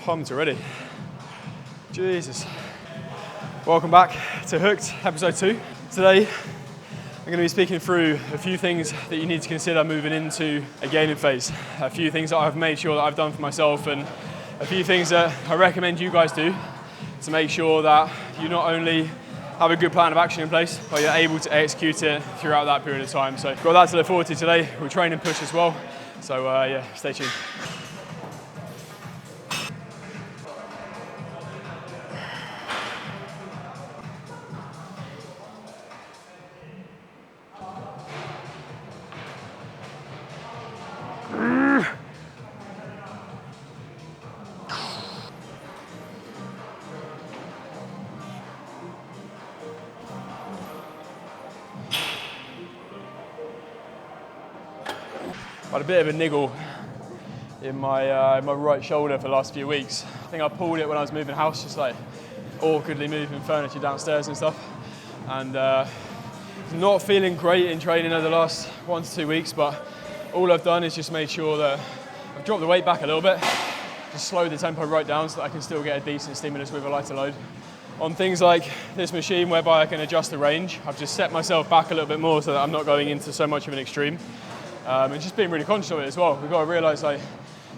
pumped already. Jesus. Welcome back to Hooked, episode 2. Today, I'm going to be speaking through a few things that you need to consider moving into a gaining phase. A few things that I've made sure that I've done for myself, and a few things that I recommend you guys do to make sure that you not only have a good plan of action in place, but you're able to execute it throughout that period of time. So got that to look forward to today. We'll train and push as well. So yeah, stay tuned. I had a bit of a niggle in my right shoulder for the last few weeks. I think I pulled it when I was moving house, just like awkwardly moving furniture downstairs and stuff. And not feeling great in training over the last 1 to 2 weeks, but all I've done is just made sure that I've dropped the weight back a little bit, just slowed the tempo right down so that I can still get a decent stimulus with a lighter load. On things like this machine whereby I can adjust the range, I've just set myself back a little bit more so that I'm not going into so much of an extreme. And just being really conscious of it as well. We've got to realise, like,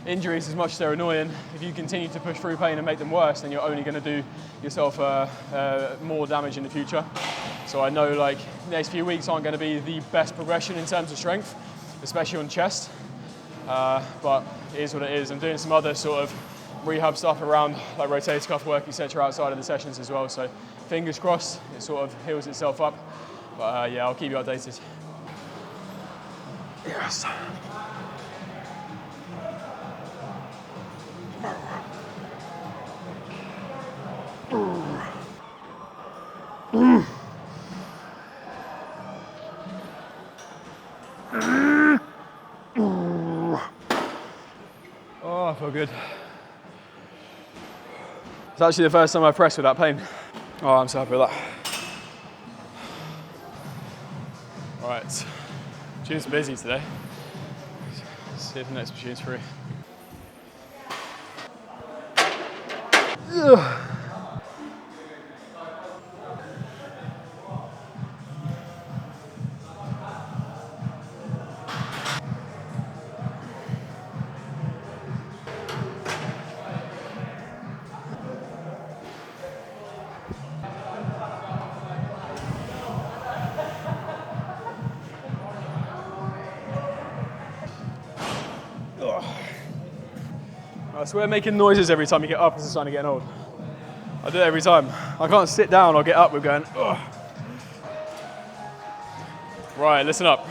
injuries, as much as they're annoying, if you continue to push through pain and make them worse, then you're only going to do yourself more damage in the future. So I know, like, the next few weeks aren't going to be the best progression in terms of strength, especially on chest. But it is what it is. I'm doing some other sort of rehab stuff around, like rotator cuff work, etc., outside of the sessions as well. So fingers crossed, it sort of heals itself up. But yeah, I'll keep you updated. Yes. Oh, I feel good. It's actually the first time I've pressed without pain. Oh, I'm so happy with that. All right. Machine's busy today. Let's see if the next machine's free. Ugh. I swear making noises every time you get up is a sign of getting old. I do it every time. I can't sit down or get up with going, ugh. Right, listen up.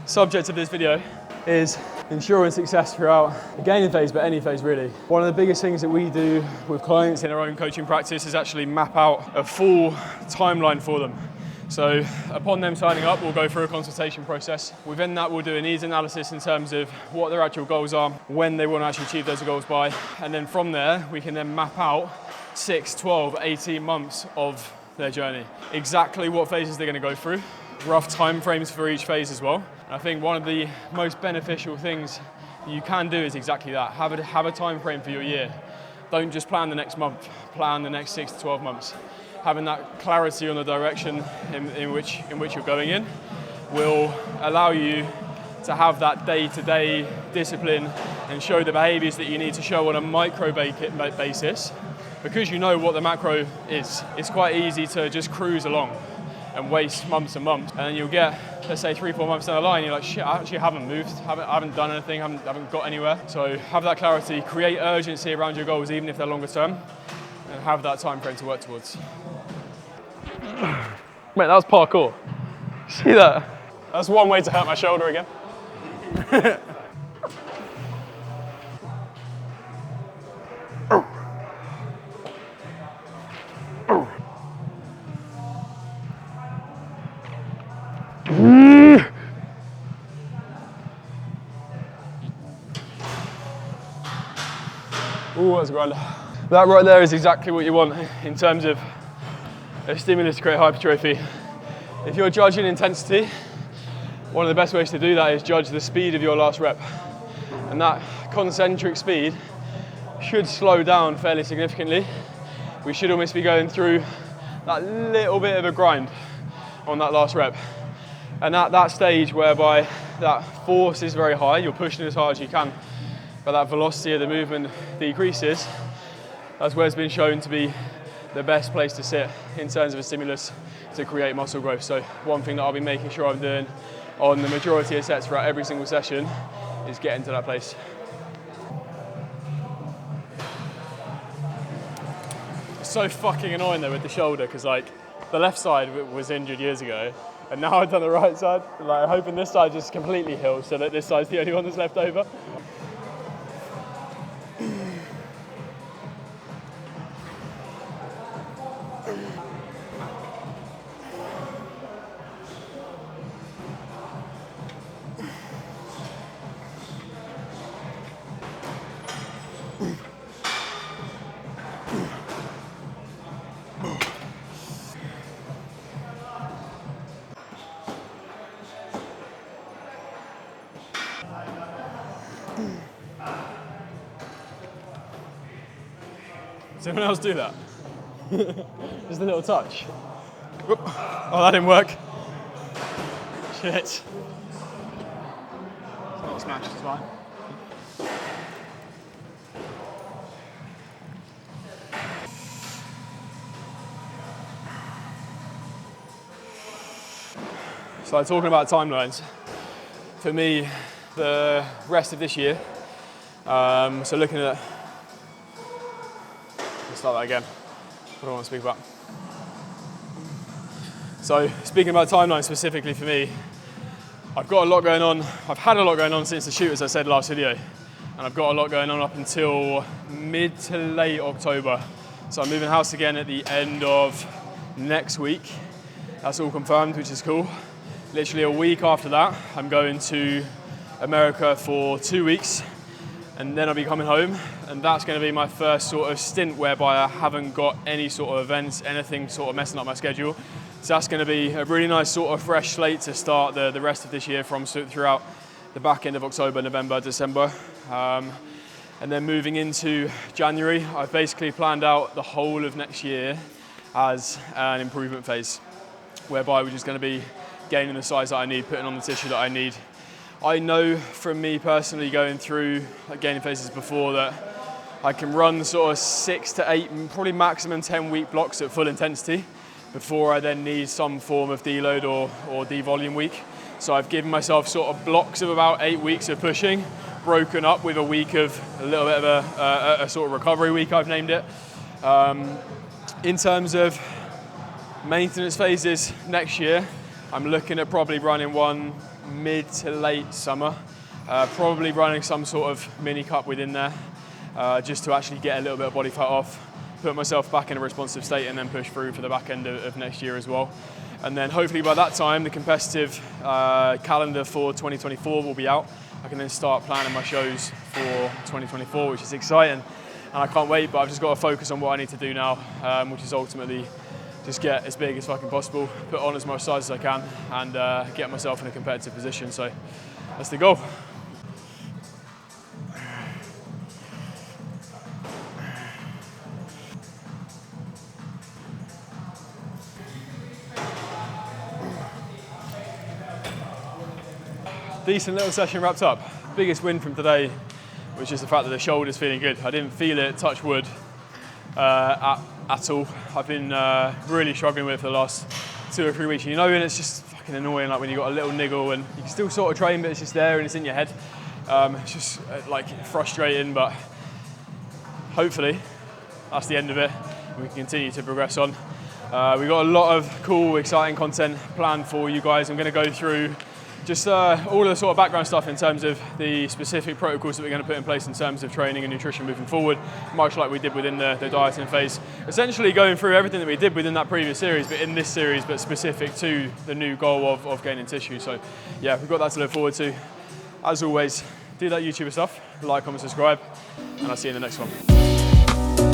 Subject of this video is ensuring success throughout the gaining phase, but any phase really. One of the biggest things that we do with clients in our own coaching practice is actually map out a full timeline for them. So upon them signing up, we'll go through a consultation process. Within that, we'll do a needs analysis in terms of what their actual goals are, when they want to actually achieve those goals by. And then from there, we can then map out 6, 12, 18 months of their journey. Exactly what phases they're going to go through, rough time frames for each phase as well. And I think one of the most beneficial things you can do is exactly that. Have a time frame for your year. Don't just plan the next month, plan the next 6 to 12 months. Having that clarity on the direction in which you're going in will allow you to have that day-to-day discipline and show the behaviours that you need to show on a micro basis. Because you know what the macro is, it's quite easy to just cruise along and waste months and months. And then you'll get, let's say 3-4 months down the line, you're like, shit, I actually haven't moved, I haven't done anything, haven't got anywhere. So have that clarity, create urgency around your goals, even if they're longer term, and have that time frame to work towards. Mate, that was parkour. See that? That's one way to hurt my shoulder again. Ooh, that's a grinder. That right there is exactly what you want in terms of a stimulus to create hypertrophy. If you're judging intensity, one of the best ways to do that is judge the speed of your last rep. And that concentric speed should slow down fairly significantly. We should almost be going through that little bit of a grind on that last rep. And at that stage whereby that force is very high, you're pushing as hard as you can, but that velocity of the movement decreases, that's where it's been shown to be the best place to sit in terms of a stimulus to create muscle growth. So one thing that I'll be making sure I'm doing on the majority of sets throughout every single session is getting to that place. It's so fucking annoying though with the shoulder, because like the left side was injured years ago, and now I've done the right side. Like, I'm hoping this side just completely heals so that this side's the only one that's left over. Does anyone else do that? Just a little touch. Whoop. Oh, that didn't work. Shit. It's not smashed, it's fine. So talking about timelines, for me, the rest of this year, so looking at, let's start that again, what do I want to speak about? So speaking about timeline specifically for me, I've got a lot going on, I've had a lot going on since the shoot, as I said last video, and I've got a lot going on up until mid to late October. So I'm moving house again at the end of next week. That's all confirmed, which is cool. Literally a week after that, I'm going to America for 2 weeks, and then I'll be coming home, and that's going to be my first sort of stint whereby I haven't got any sort of events, anything sort of messing up my schedule. So that's going to be a really nice sort of fresh slate to start the rest of this year from throughout the back end of October, November, December. And then moving into January, I've basically planned out the whole of next year as an improvement phase, whereby we're just going to be gaining the size that I need, putting on the tissue that I need. I know from me personally going through gaining phases before that I can run sort of 6 to 8, probably maximum 10-week blocks at full intensity before I then need some form of deload or devolume week. So I've given myself sort of blocks of about 8 weeks of pushing, broken up with a week of a little bit of a sort of recovery week, I've named it. In terms of maintenance phases next year, I'm looking at probably running one mid to late summer, probably running some sort of mini cup within there, just to actually get a little bit of body fat off, put myself back in a responsive state, and then push through for the back end of next year as well. And then hopefully by that time, the competitive calendar for 2024 will be out. I can then start planning my shows for 2024, which is exciting, and I can't wait, but I've just got to focus on what I need to do now, which is ultimately just get as big as fucking possible, put on as much size as I can, and get myself in a competitive position. So that's the goal. Decent little session wrapped up. Biggest win from today, which is the fact that the shoulder's feeling good. I didn't feel it, touch wood, at all. I've been really struggling with it for the last 2 or 3 weeks. You know, and it's just fucking annoying, like when you got a little niggle and you can still sort of train, but it's just there and it's in your head. It's just like frustrating, but hopefully that's the end of it. We can continue to progress on. We've got a lot of cool, exciting content planned for you guys. I'm going to go through just all of the sort of background stuff in terms of the specific protocols that we're going to put in place in terms of training and nutrition moving forward, much like we did within the dieting phase. Essentially going through everything that we did within that previous series, but in this series, but specific to the new goal of gaining tissue. So yeah, we've got that to look forward to. As always, do that YouTuber stuff, like, comment, subscribe, and I'll see you in the next one.